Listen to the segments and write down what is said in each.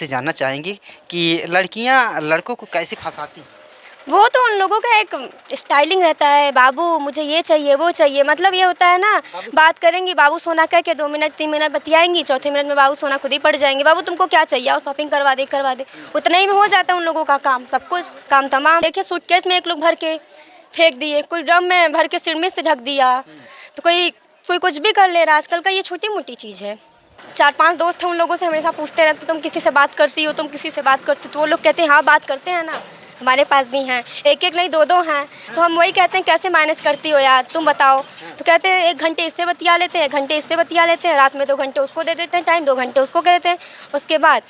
आपसे जानना चाहेंगे कि लड़कियां लड़कों को कैसे फंसाती हैं? वो तो उन लोगों का एक स्टाइलिंग रहता है, बाबू मुझे ये चाहिए वो चाहिए, मतलब ये होता है ना, बात करेंगी बाबू सोना कह के 2 मिनट 3 मिनट बतियाएंगी, चौथे मिनट में बाबू सोना खुद ही पड़ जाएंगे। बाबू तुमको क्या चाहिए, आओ शॉपिंग करवा दे। उतना ही में हो जाता है उन लोगों का काम, सब कुछ काम तमाम। देखिए सूटकेस में एक लोग भर के फेंक दिए, कोई ड्रम में भर के सिरमिट से ढक दिया, तो कोई कोई कुछ भी कर ले रहा है। आजकल का ये छोटी मोटी चीज़ है। 4-5 दोस्त हैं, उन लोगों से हमेशा पूछते रहते तुम किसी से बात करती हो, तुम किसी से बात करती हो, तो वो लोग कहते हैं हाँ बात करते हैं ना, हमारे पास भी हैं, एक एक नहीं 2-2 हैं। तो हम वही कहते हैं कैसे मैनेज करती हो यार, तुम बताओ। तो कहते हैं 1 घंटे इससे बतिया लेते हैं, 1 घंटे इससे बतिया लेते हैं, रात में 2 घंटे उसको दे देते हैं टाइम, 2 घंटे उसको कहते हैं। उसके बाद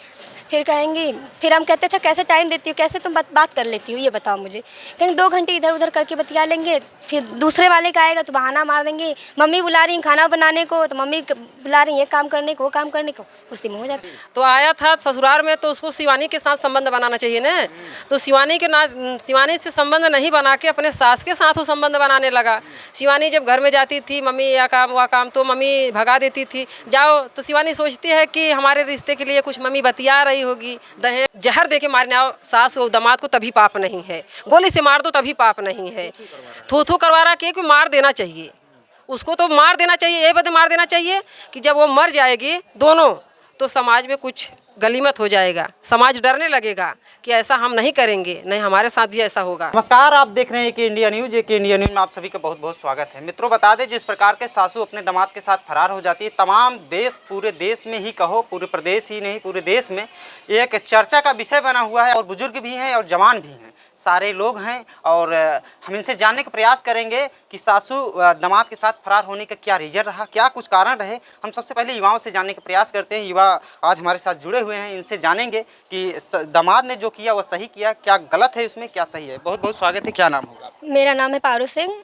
फिर कहेंगी, फिर हम कहते हैं अच्छा कैसे टाइम देती हो, कैसे तुम बात कर लेती हो, ये बताओ मुझे। कहेंगे 2 घंटे इधर उधर करके बतिया लेंगे, फिर दूसरे वाले का आएगा तो बहाना मार देंगे, मम्मी बुला रही खाना बनाने को, तो मम्मी बुला रही ये काम करने को वो काम करने को, उसी में हो जाता है। तो आया था ससुराल में, तो उसको शिवानी के साथ संबंध बनाना चाहिए ना। तो शिवानी से संबंध नहीं बना के अपने सास के साथ वो संबंध बनाने लगा। शिवानी जब घर में जाती थी, मम्मी यह काम वह काम, तो मम्मी भगा देती थी, जाओ। तो शिवानी सोचती है कि हमारे रिश्ते के लिए कुछ मम्मी बतिया रही होगी, दहेज जहर दे के मारने आओ सास और दामाद को तभी पाप नहीं है, गोली से मार दो तभी पाप नहीं है। थू थू करवा रहा कि मार देना चाहिए उसको, तो मार देना चाहिए, ये बता मार देना चाहिए कि जब वो मर जाएगी दोनों, तो समाज में कुछ गलीमत हो जाएगा, समाज डरने लगेगा कि ऐसा हम नहीं करेंगे, नहीं हमारे साथ भी ऐसा होगा। नमस्कार, आप देख रहे हैं कि इंडिया न्यूज। एक इंडिया न्यूज में आप सभी का बहुत बहुत स्वागत है। मित्रों, बता दें जिस प्रकार के सासू अपने दामाद के साथ फरार हो जाती है, तमाम देश, पूरे देश में ही कहो, पूरे प्रदेश ही नहीं पूरे देश में एक चर्चा का विषय बना हुआ है। और बुजुर्ग भी हैं और जवान भी हैं, सारे लोग हैं। और हम इनसे जानने का प्रयास करेंगे कि सासू दामाद के साथ फरार होने का क्या रीज़न रहा, क्या कुछ कारण रहे। हम सबसे पहले युवाओं से जानने का प्रयास करते हैं। युवा आज हमारे साथ जुड़े हुए हैं, इनसे जानेंगे कि दामाद ने जो किया वो सही किया, क्या गलत है उसमें, क्या सही है। बहुत बहुत स्वागत है। क्या नाम होगा? मेरा नाम है पारू सिंह।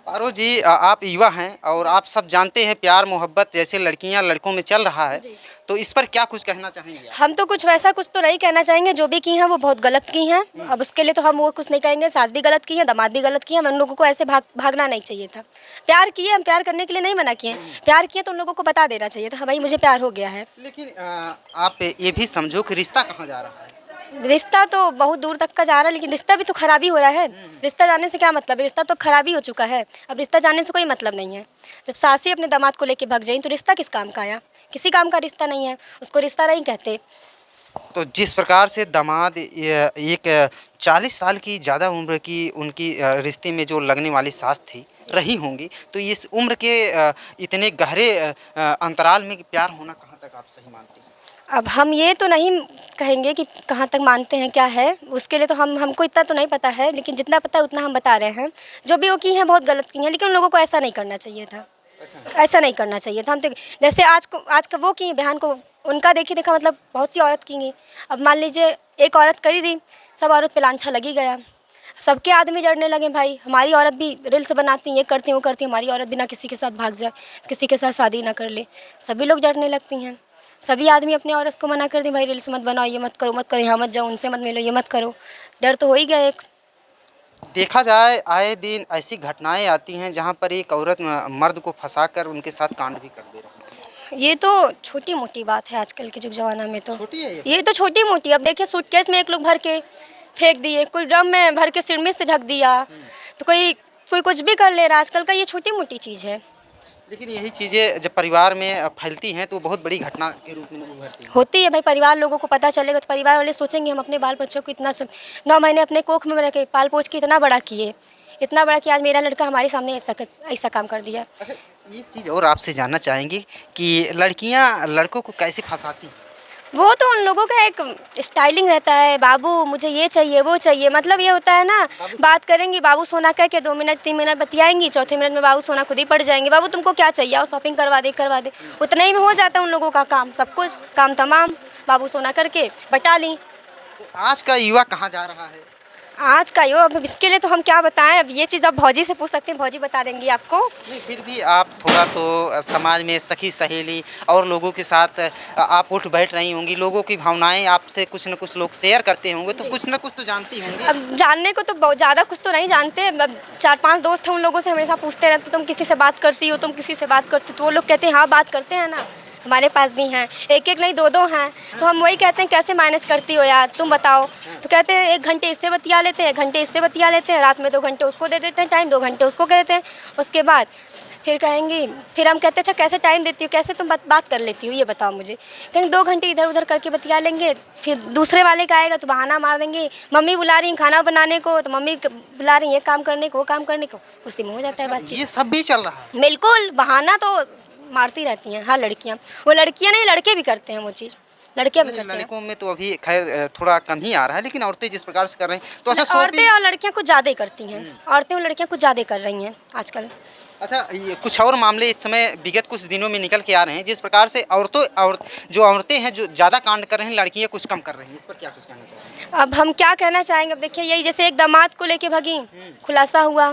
पारो जी, आप युवा हैं और आप सब जानते हैं प्यार मोहब्बत जैसे लड़कियां लड़कों में चल रहा है, तो इस पर क्या कुछ कहना चाहेंगे आप? हम तो कुछ वैसा कुछ तो नहीं कहना चाहेंगे, जो भी की हैं वो बहुत गलत की हैं। अब उसके लिए तो हम वो कुछ नहीं कहेंगे, सास भी गलत की है, दामाद भी गलत की है। हम लोगों को ऐसे भागना नहीं चाहिए था। प्यार किए, हम प्यार करने के लिए नहीं मना किए, प्यार किए तो उन लोगों को बता देना चाहिए था, हाँ भाई मुझे प्यार हो गया है। लेकिन आप ये भी समझो कि रिश्ता कहाँ जा रहा है। रिश्ता तो बहुत दूर तक का जा रहा है, लेकिन रिश्ता भी तो खराबी हो रहा है। रिश्ता जाने से क्या मतलब है, रिश्ता तो खराबी हो चुका है, अब रिश्ता जाने से कोई मतलब नहीं है। जब सासी अपने दामाद को लेके भाग जाए तो रिश्ता किस काम का आया, किसी काम का रिश्ता नहीं है, उसको रिश्ता नहीं कहते। तो जिस प्रकार से दामाद एक 40 साल की ज़्यादा उम्र की उनकी रिश्ते में जो लगने वाली सास थी रही होंगी, तो इस उम्र के इतने गहरे अंतराल में प्यार होना कहाँ तक आप सही मानते हैं? अब हम ये तो नहीं कहेंगे कि कहाँ तक मानते हैं क्या है, उसके लिए तो हमको इतना तो नहीं पता है, लेकिन जितना पता है उतना हम बता रहे हैं। जो भी वो की हैं बहुत गलत की हैं, लेकिन उन लोगों को ऐसा नहीं करना चाहिए था, ऐसा नहीं करना चाहिए था। हम तो जैसे आज का वो की बहन को उनका देखा मतलब बहुत सी औरत की। अब मान लीजिए एक औरत करी दी, सब औरत पे लांछा लगी गया, सबके आदमी जड़ने लगे, भाई हमारी औरत भी रील्स बनाती, ये करती वो करती, हमारी औरत बिना किसी के साथ भाग जाए, किसी के साथ शादी ना कर ले, सभी लोग जड़ने लगती हैं। सभी आदमी अपने औरत को मना कर दें, भाई रील्स मत बनाओ, ये मत करो, यहाँ मत जाओ, उनसे मत मिलो, ये मत करो। डर तो हो ही गया एक। देखा जाए आए दिन ऐसी घटनाएं आती हैं जहां पर एक औरत मर्द को फंसाकर उनके साथ कांड भी कर दे रही है। ये तो छोटी मोटी बात है आजकल के जुग जमाना में, तो छोटी है ये तो छोटी मोटी। अब देखिए सूटकेस में एक लोग भर के फेंक दिए, कोई ड्रम में भर के सिरमिट से ढक दिया, तो कोई कुछ भी कर ले रहा है। आजकल का ये छोटी मोटी चीज़ है। लेकिन यही चीज़ें जब परिवार में फैलती हैं तो बहुत बड़ी घटना के रूप में उभरती हैं। होती है भाई, परिवार लोगों को पता चलेगा तो परिवार वाले सोचेंगे हम अपने बाल बच्चों को इतना 9 महीने अपने कोख में रह के पाल पोछ के इतना बड़ा किए, इतना बड़ा कि आज मेरा लड़का हमारे सामने ऐसा काम कर दिया। अच्छा, एक चीज़ और आपसे जानना चाहेंगे कि लड़कियां लड़कों को कैसे फंसाती हैं? वो तो उन लोगों का एक स्टाइलिंग रहता है, बाबू मुझे ये चाहिए वो चाहिए, मतलब ये होता है ना, बात करेंगी बाबू सोना कह के 2 मिनट 3 मिनट बतियाएंगी, चौथे मिनट में बाबू सोना खुद ही पड़ जाएंगे। बाबू तुमको क्या चाहिए, आओ शॉपिंग करवा दे। उतना ही में हो जाता है उन लोगों का काम, सब कुछ काम तमाम, बाबू सोना करके बटा ली। तो आज का युवा कहाँ जा रहा है? आज का यो, अब इसके लिए तो हम क्या बताएं, अब ये चीज़ आप भौजी से पूछ सकते हैं, भौजी बता देंगी आपको। नहीं, फिर भी आप थोड़ा तो समाज में सखी सहेली और लोगों के साथ आप उठ बैठ रही होंगी, लोगों की भावनाएं आपसे कुछ न कुछ लोग शेयर करते होंगे, तो कुछ न कुछ तो जानती होंगी। अब जानने को तो बहुत ज़्यादा कुछ तो नहीं जानते। अब 4-5 दोस्त हैं, उन लोगों से हमेशा पूछते रहते तुम किसी से बात करती हो, तुम किसी से बात करती हो, तो वो लोग कहते हैं हाँ बात करते हैं ना, हमारे पास भी हैं, एक एक नहीं दो दो हैं। तो हम वही कहते हैं कैसे मैनेज करती हो यार, तुम बताओ। तो कहते हैं 1 घंटे इससे बतिया लेते हैं, 1 घंटे इससे बतिया लेते हैं, रात में 2 घंटे उसको दे देते हैं टाइम, 2 घंटे उसको दे देते हैं। उसके बाद फिर कहेंगी, फिर हम कहते हैं अच्छा कैसे टाइम देती हो, कैसे तुम बात कर लेती हो, ये बताओ मुझे। कहेंगे 2 घंटे इधर उधर करके बतिया लेंगे, फिर दूसरे वाले का आएगा तो बहाना मार देंगे, मम्मी बुला रही हैं खाना बनाने को, तो मम्मी बुला रही हैं ये काम करने को, वो काम करने को, उसी में हो जाता है बातचीत। ये सब भी चल रहा है। बिल्कुल, बहाना तो मारती रहती हैं हर लड़कियाँ। वो लड़कियाँ नहीं, लड़के भी करते हैं वो चीज़, लड़कियाँ भी करते हैं। लड़कों में तो अभी खैर थोड़ा कम ही आ रहा है, लेकिन औरतें जिस प्रकार से कर रही हैं तो अच्छा औरतें और लड़कियाँ कुछ ज़्यादा करती हैं, औरतें और लड़कियाँ कुछ ज़्यादा कर रही हैं आजकल। अच्छा, ये कुछ और मामले इस समय विगत कुछ दिनों में निकल के आ रहे हैं जिस प्रकार से जो औरतें हैं जो ज़्यादा कांड कर रही हैं, लड़कियां कुछ कम कर रही हैं, इस पर क्या कुछ कहना चाहेंगे? अब हम क्या कहना चाहेंगे, अब देखिए यही जैसे एक दामाद को लेके भगी, खुलासा हुआ,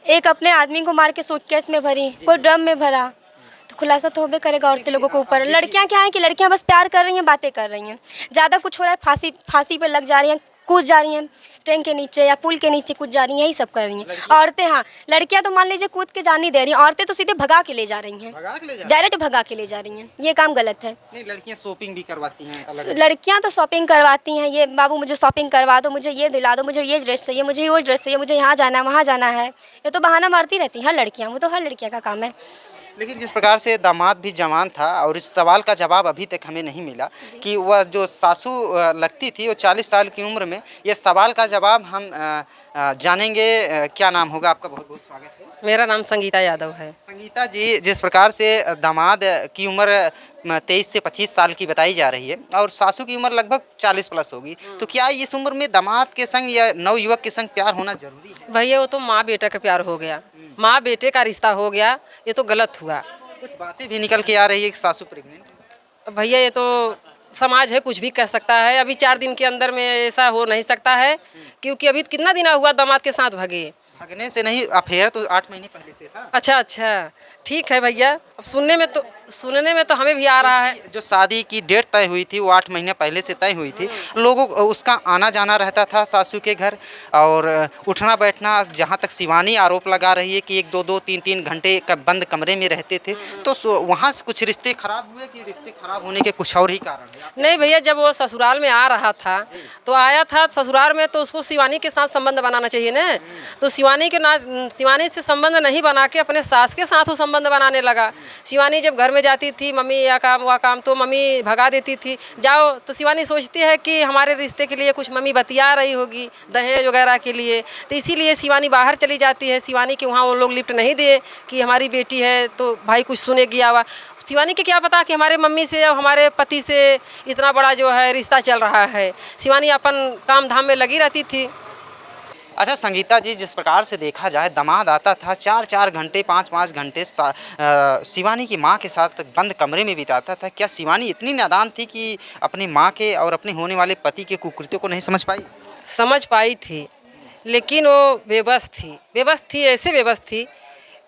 एक अपने आदमी को मार के सूटकेस में भरी, कोई ड्रम में भरा, तो खुलासा तो होबे करेगा औरतें लोगों के ऊपर। लड़कियां क्या है कि लड़कियां बस प्यार कर रही हैं, बातें कर रही हैं, ज़्यादा कुछ हो रहा है फांसी पे लग जा रही हैं, कूद जा रही हैं ट्रेन के नीचे या पुल के नीचे कूद जा रही हैं, यही सब कर रही हैं औरतें। हाँ, लड़कियां तो मान लीजिए कूद के जा नहीं दे रही हैं, औरतें तो सीधे भगा के ले जा रही हैं, डायरेक्ट भगा के ले जा रही हैं, ये काम गलत है। नहीं, लड़कियां शॉपिंग भी करवाती हैं, लड़कियां तो शॉपिंग करवाती हैं, ये बाबू मुझे शॉपिंग करवा दो, मुझे ये दिला दो, मुझे ये ड्रेस चाहिए, मुझे वो ड्रेस चाहिए, मुझे यहाँ जाना है वहाँ जाना है, ये तो बहाना मारती रहती हैं हर लड़कियाँ, वो तो हर लड़कियाँ का काम है। लेकिन जिस प्रकार से दामाद भी जवान था और इस सवाल का जवाब अभी तक हमें नहीं मिला कि वह जो सासू लगती थी वो 40 साल की उम्र में, ये सवाल का जवाब हम जानेंगे। क्या नाम होगा आपका? बहुत बहुत स्वागत है। मेरा नाम संगीता यादव है। संगीता जी, जिस प्रकार से दामाद की उम्र 23 से 25 साल की बताई जा रही है और सासू की उम्र लगभग 40 प्लस होगी, तो क्या इस उम्र में दामाद के संग या नवयुवक के संग प्यार होना जरूरी है? भैया वो तो माँ बेटा का प्यार हो गया, माँ बेटे का रिश्ता हो गया, ये तो गलत हुआ। कुछ बातें भी निकल के आ रही है कि सासू प्रेग्नेंट। भैया ये तो समाज है, कुछ भी कह सकता है। अभी 4 दिन के अंदर में ऐसा हो नहीं सकता है, क्योंकि अभी कितना दिन हुआ दामाद के साथ भगे। भगने से नहीं, अफेयर तो 8 महीने पहले से था। अच्छा, ठीक है भैया। अब सुनने में तो हमें भी आ रहा है। जो शादी की डेट तय हुई थी वो 8 महीने पहले से तय हुई थी। लोगों उसका आना जाना रहता था सासू के घर, और उठना बैठना, जहाँ तक शिवानी आरोप लगा रही है कि 1-2 3-3 घंटे बंद कमरे में रहते थे, तो वहाँ से कुछ रिश्ते खराब हुए कि रिश्ते खराब होने के कुछ और ही कारण है? नहीं भैया, जब वो ससुराल में आ रहा था तो आया था ससुराल में, तो उसको शिवानी के साथ संबंध बनाना चाहिए ना। तो शिवानी से संबंध नहीं बना के अपने सास के साथ वो संबंध बनाने लगा। शिवानी जब घर में जाती थी, मम्मी यह काम वह काम, तो मम्मी भगा देती थी, जाओ। तो शिवानी सोचती है कि हमारे रिश्ते के लिए कुछ मम्मी बतिया रही होगी, दहेज वगैरह के लिए, तो इसीलिए शिवानी बाहर चली जाती है। शिवानी के वहाँ वो लोग लिफ्ट नहीं दे कि हमारी बेटी है तो भाई कुछ सुनेगी आवा। शिवानी के क्या पता कि हमारे मम्मी से या हमारे पति से इतना बड़ा जो है रिश्ता चल रहा है। शिवानी अपन काम धाम में लगी रहती थी। अच्छा संगीता जी, जिस प्रकार से देखा जाए दामाद आता था 4-4 घंटे 5-5 घंटे शिवानी की माँ के साथ बंद कमरे में बिताता था, क्या शिवानी इतनी नादान थी कि अपनी माँ के और अपने होने वाले पति के कुकृत्यों को नहीं समझ पाई? समझ पाई थी, लेकिन वो बेबस थी, ऐसे बेबस थी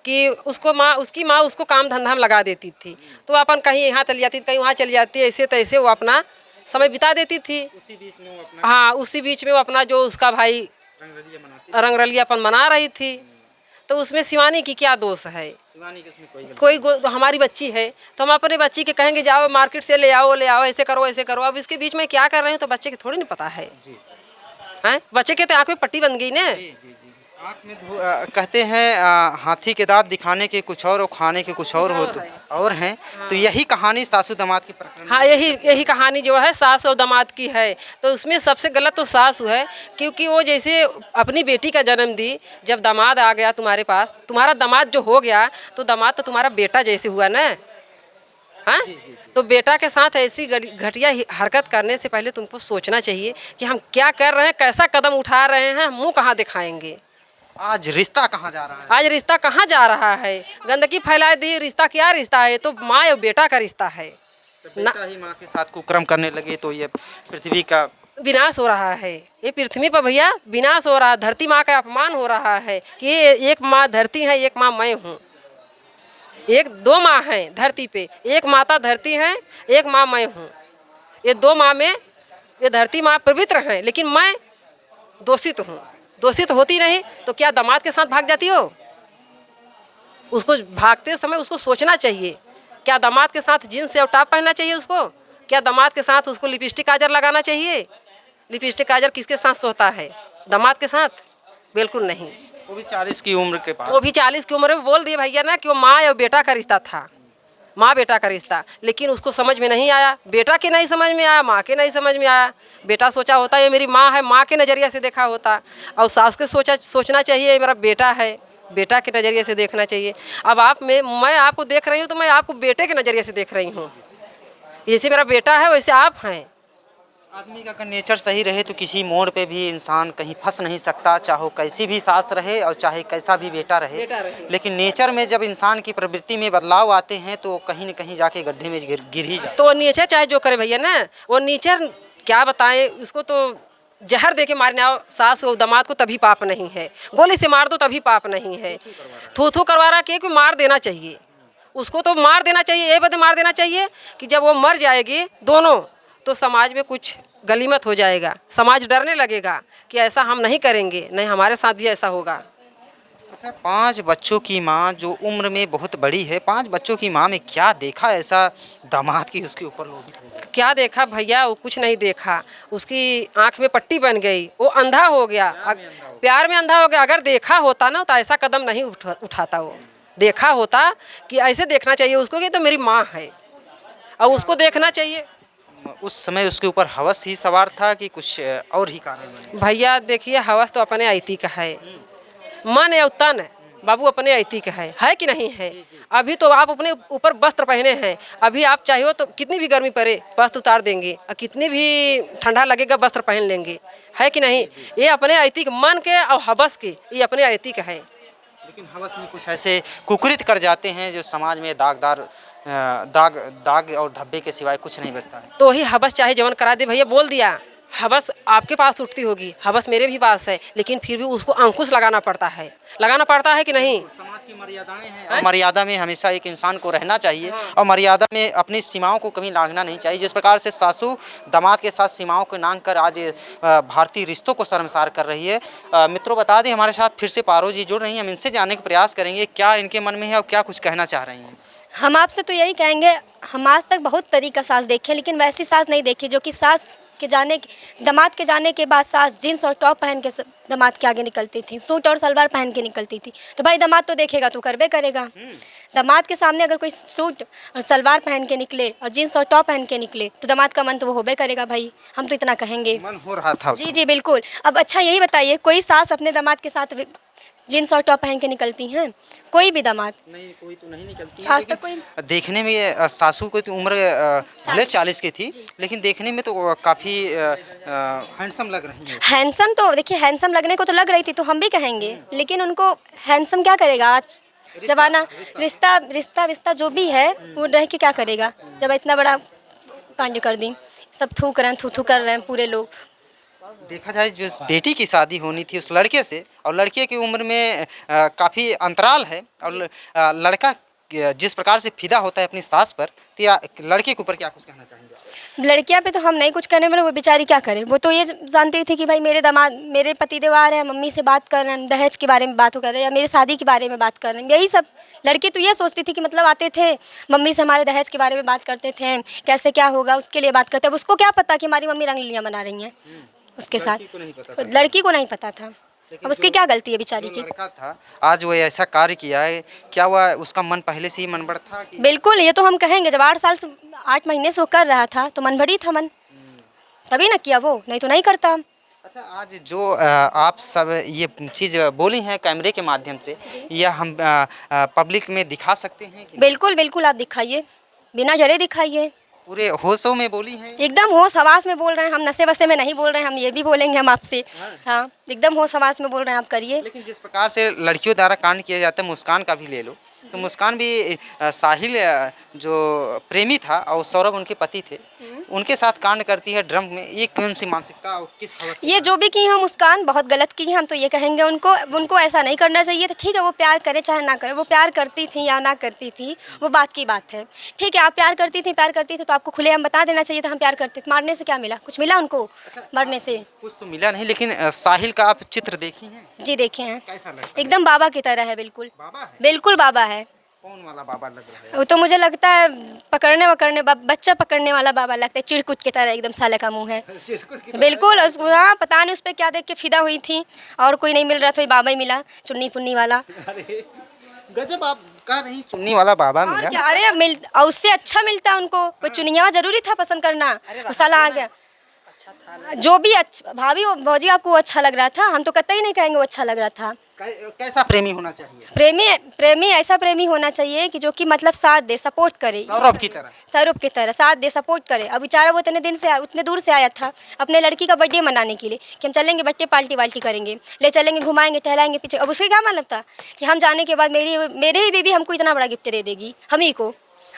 कि उसकी माँ उसको काम धंधा में लगा देती थी, तो अपन कहीं यहाँ चली जाती, कहीं वहाँ चली जाती, ऐसे तैसे वो अपना समय बिता देती थी। उसी बीच में वो अपना जो उसका भाई रंगरलियापन मना रही थी, तो उसमें शिवानी की क्या दोष है? शिवानी के उसमें कोई हमारी बच्ची है तो हम अपने बच्ची के कहेंगे जाओ मार्केट से ले आओ, ऐसे करो। अब इसके बीच में क्या कर रहे हैं तो बच्चे के थोड़ी नहीं पता है। हैं? बच्चे के तो आँख में पट्टी बन गई ना। आँख में कहते हैं हाथी के दांत दिखाने के कुछ और खाने के कुछ और और हैं। तो यही कहानी सासू दामाद की प्रकरण। हाँ, यही कहानी जो है सास और दामाद की है। तो उसमें सबसे गलत तो सासू है, क्योंकि वो जैसे अपनी बेटी का जन्म दी, जब दामाद आ गया तुम्हारे पास, तुम्हारा दामाद जो हो गया तो दामाद तो तुम्हारा बेटा जैसे हुआ ना। हाँ, तो बेटा के साथ ऐसी घटिया हरकत करने से पहले तुमको सोचना चाहिए कि हम क्या कर रहे हैं, कैसा कदम उठा रहे हैं, मुँह कहाँ दिखाएंगे। आज रिश्ता कहाँ जा रहा है? आज रिश्ता कहाँ जा रहा है? गंदगी फैला दी। रिश्ता क्या रिश्ता है? तो माँ और बेटा का रिश्ता है। बेटा ही माँ के साथ कुकर्म करने लगे तो ये पृथ्वी का विनाश हो रहा है। ये पृथ्वी पर भैया विनाश हो रहा है। धरती माँ का अपमान हो रहा है कि एक माँ धरती है, एक माँ मैं हूँ। 2 माँ हैं धरती पे, एक माता धरती है, एक माँ मैं हूँ। ये 2 माँ में ये धरती माँ पवित्र है, लेकिन मैं दोषित हूँ। दोषित होती नहीं तो क्या दामाद के साथ भाग जाती हो? उसको भागते समय उसको सोचना चाहिए क्या दामाद के साथ जीन्स और टॉप पहनना चाहिए उसको? क्या दामाद के साथ उसको लिपस्टिक काजर लगाना चाहिए? लिपस्टिक काजर किसके साथ सोता है? दामाद के साथ? बिल्कुल नहीं। वो भी 40 की उम्र के पास। वो भी 40 की उम्र में बोल दिए भैया ना कि वो माँ और बेटा का रिश्ता था, माँ बेटा का रिश्ता, लेकिन उसको समझ में नहीं आया। बेटा के नहीं समझ में आया, माँ के नहीं समझ में आया। बेटा सोचा होता ये मेरी माँ है, माँ के नज़रिए से देखा होता, और सास के सोचना चाहिए ये मेरा बेटा है, बेटा के नज़रिए से देखना चाहिए। अब मैं आपको देख रही हूँ तो मैं आपको बेटे के नज़रिए से देख रही हूँ। जैसे मेरा बेटा है वैसे आप हैं। आदमी का अगर नेचर सही रहे तो किसी मोड़ पे भी इंसान कहीं फंस नहीं सकता, चाहे कैसी भी सास रहे और चाहे कैसा भी बेटा रहे। लेकिन नेचर में जब इंसान की प्रवृत्ति में बदलाव आते हैं तो कहीं न कहीं जाके गड्ढे में गिर ही जाता। तो नेचर चाहे जो करे भैया ना, वो नेचर क्या बताएं उसको, तो जहर दे के मारने आओ सास और दामाद को तभी पाप नहीं है, गोली से मार दो तभी पाप नहीं है। थू थू करवा रहा कि मार देना चाहिए उसको, तो मार देना चाहिए, ये बदे मार देना चाहिए कि जब वो मर जाएगी दोनों तो समाज में कुछ गलीमत हो जाएगा, समाज डरने लगेगा कि ऐसा हम नहीं करेंगे, नहीं हमारे साथ भी ऐसा होगा। अच्छा, 5 बच्चों की माँ जो उम्र में बहुत बड़ी है, 5 बच्चों की माँ में क्या देखा ऐसा दामाद की उसके ऊपर लोग? क्या देखा भैया? वो कुछ नहीं देखा, उसकी आंख में पट्टी बन गई, वो अंधा हो गया, प्यार में अंधा हो गया। अगर देखा होता ना तो ऐसा कदम नहीं उठाता। वो देखा होता कि ऐसे देखना चाहिए उसको कि तो मेरी माँ है, और उसको देखना चाहिए। उस समय उसके ऊपर हवस ही सवार था कि कुछ और ही कारण बने? भैया देखिए, हवस तो अपने आयती का है, मन या तन बाबू अपने आयती का है कि नहीं है? अभी तो आप अपने ऊपर वस्त्र पहने हैं, अभी आप चाहिए तो कितनी भी गर्मी पड़े वस्त्र उतार देंगे, और कितनी भी ठंडा लगेगा वस्त्र पहन लेंगे, है कि नहीं? ये अपने आयती के मन के और हवस के, ये अपने आयती का है। लेकिन हवस में कुछ ऐसे कुकृत कर जाते हैं जो समाज में दाग और धब्बे के सिवाय कुछ नहीं बचता है। तो वही हवस चाहे जवन करा दे भैया, बोल दिया हवस आपके पास उठती होगी, हवस मेरे भी पास है, लेकिन फिर भी उसको अंकुश लगाना पड़ता है कि नहीं? समाज की मर्यादाएं हैं और मर्यादा में हमेशा एक इंसान को रहना चाहिए, और मर्यादा में अपनी सीमाओं को कभी नांगना नहीं चाहिए। जिस प्रकार से सासू दामाद के साथ सीमाओं को नांग कर आज भारतीय रिश्तों को शर्मसार कर रही है। मित्रों, बता दें हमारे साथ फिर से पारो जी जुड़ रही हैं, हम इनसे जानने का प्रयास करेंगे क्या इनके मन में है और क्या कुछ कहना चाह रही हैं। हम आपसे तो यही कहेंगे, हम आज तक बहुत तरीका सास देखे, लेकिन वैसी सास नहीं देखी जो कि दामाद के जाने के बाद सास जीन्स और टॉप पहन के दामाद के आगे निकलती थी, सूट और सलवार पहन के निकलती थी। तो भाई दामाद तो देखेगा तो करबे करेगा। दामाद के सामने अगर कोई सूट और सलवार पहन के निकले और जीन्स और टॉप पहन के निकले तो दामाद का मन तो वो होबे करेगा भाई, हम तो इतना कहेंगे। मन हो रहा था। जी बिल्कुल। अब अच्छा यही बताइए, कोई सास अपने दामाद के साथ जीन्स और टॉप पहन के निकलती हैं? कोई भी दामाद नहीं, कोई तो नहीं निकलती है। आज तक कोई देखने में सासू की तो उम्र भले 40 की थी, लेकिन देखने में तो काफ़ी हैंडसम लग रही है। हैंडसम तो देखिए, हैंडसम लगने को तो लग रही थी तो हम भी कहेंगे, लेकिन उनको हैंडसम क्या करेगा? आज जमाना रिश्ता जो भी है वो रह के क्या करेगा जब इतना बड़ा कांड कर दी। सब थूक रहे हैं, थू कर रहे हैं पूरे लोग। देखा जाए जिस बेटी की शादी होनी थी उस लड़के से, और लड़के की उम्र में काफ़ी अंतराल है, और लड़का जिस प्रकार से फिदा होता है अपनी सास पर, तो या लड़के के ऊपर क्या कुछ कहना चाहेंगे? लड़कियां पे तो हम नहीं कुछ कहने वाले, वो बेचारी क्या करे। वो तो ये जानती थी कि भाई मेरे पतिदेव आ रहे हैं, मम्मी से बात कर रहे हैं, दहेज के बारे में बात कर रहे हैं या मेरे शादी के बारे में बात कर रहे हैं, यही सब। लड़की तो ये सोचती थी कि मतलब आते थे मम्मी से हमारे दहेज के बारे में बात करते थे, कैसे क्या होगा उसके लिए बात करते। अब उसको क्या पता कि हमारी मम्मी रंगलियाँ बना रही हैं उसके साथ? लड़की को नहीं पता था। अब उसकी क्या गलती है बेचारी की? लड़का था, आज वो ऐसा कार्य किया है, क्या हुआ उसका मन पहले से ही मनबड़ था कि? बिल्कुल, ये तो हम कहेंगे, जब 8 महीने से वो कर रहा था तो मनबड़ी था मन, तभी ना किया वो, नहीं तो नहीं करता। अच्छा, आज जो आप सब ये चीज़ बोली हैं कैमरे के माध्यम से, यह हम पब्लिक में दिखा सकते हैं कि? बिल्कुल बिल्कुल, आप दिखाइए, बिना जड़े दिखाइए। पूरे होशों में बोली हैं? एकदम होश हवास में बोल रहे हैं हम, नशे वशे में नहीं बोल रहे हैं हम, ये भी बोलेंगे हम आपसे। हाँ, एकदम होश हवास में बोल रहे हैं, आप करिए। लेकिन जिस प्रकार से लड़कियों द्वारा कांड किया जाता है, मुस्कान का भी ले लो, तो मुस्कान भी साहिल जो प्रेमी था और सौरभ उनके पति थे, उनके साथ कांड करती है ड्रम में। ये कौन सी मानसिकता और किस हवस? ये जो भी की है मुस्कान बहुत गलत की है, हम तो ये कहेंगे उनको ऐसा नहीं करना चाहिए था। ठीक है, वो प्यार करे चाहे ना करे, वो प्यार करती थी या ना करती थी वो बात की बात है। ठीक है, आप प्यार करती थी तो आपको खुले हम बता देना चाहिए था हम प्यार करते थे। मारने से क्या मिला? कुछ मिला उनको मरने से? कुछ तो मिला नहीं, लेकिन साहिल का आप चित्र देखी हैं? जी देखे हैं, कैसा लगता है? एकदम बाबा की तरह है, बिल्कुल बाबा है? बिल्कुल बाबा है। कौन वाला बाबा लग रहा है? वो तो मुझे लगता है बच्चा पकड़ने वाला बाबा लगता है, चिड़कुट की तरह एकदम साले का मुंह है। बिल्कुल हाँ, पता नहीं उस पर क्या देख के फिदा हुई थी, और कोई नहीं मिल रहा था, वही बाबा ही मिला, चुन्नी पुन्नी वाला। अरे गजब, आप कह रही चुन्नी वाला बाबा और मिला। क्या, अरे और उससे अच्छा मिलता उनको, वो चुनिया जरूरी था पसंद करना, वो साला आ गया। जो भी अच्छा भाभी भौजी आपको वो अच्छा लग रहा था, हम तो कतई नहीं कहेंगे वो अच्छा लग रहा था। कैसा प्रेमी होना चाहिए? प्रेमी ऐसा प्रेमी होना चाहिए कि जो कि मतलब साथ दे, सपोर्ट करे, सौरभ की तरह साथ दे, सपोर्ट करे। अब बेचारा वो उतने दूर से आया था अपने लड़की का बर्थडे मनाने के लिए, कि हम चलेंगे बर्थडे पार्टी करेंगे, ले चलेंगे, घुमाएंगे, टहलाएंगे पीछे। अब उसके क्या मतलब था कि हम जाने के बाद मेरे ही बेबी हमको इतना बड़ा गिफ्ट दे देगी, हम ही को।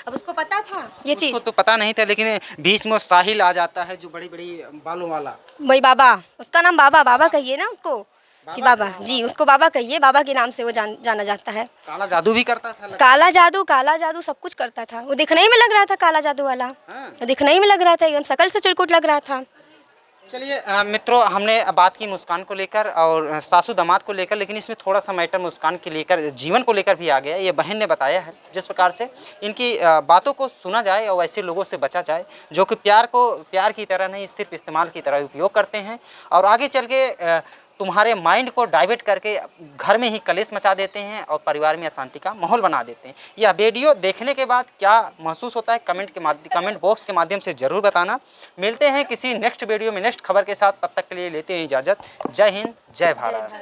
अब उसको पता था ये चीज़? उसको तो पता नहीं था, लेकिन बीच में साहिल आ जाता है जो बड़ी बड़ी बालों वाला। वही बाबा, उसका नाम बाबा कहिए ना उसको, कि बाबा जी, उसको बाबा कहिए, बाबा के नाम से वो जाना जाता है। काला जादू भी करता था? काला जादू सब कुछ करता था। वो दिखने ही में लग रहा था काला जादू वाला। वो दिखने ही में लग रहा था, एकदम शकल से चिरकुट लग रहा था। चलिए मित्रों, हमने बात की मुस्कान को लेकर और सासू दामाद को लेकर, लेकिन इसमें थोड़ा सा मैटर मुस्कान के लेकर, जीवन को लेकर भी आ गया। ये बहन ने बताया है जिस प्रकार से इनकी बातों को सुना जाए और ऐसे लोगों से बचा जाए जो कि प्यार को प्यार की तरह नहीं, सिर्फ इस्तेमाल की तरह उपयोग करते हैं और आगे चल के तुम्हारे माइंड को डाइवर्ट करके घर में ही कलेश मचा देते हैं और परिवार में अशांति का माहौल बना देते हैं। यह वीडियो देखने के बाद क्या महसूस होता है कमेंट बॉक्स के माध्यम से ज़रूर बताना। मिलते हैं किसी नेक्स्ट वीडियो में नेक्स्ट खबर के साथ, तब तक के लिए लेते हैं इजाज़त। जय हिंद, जय भारत।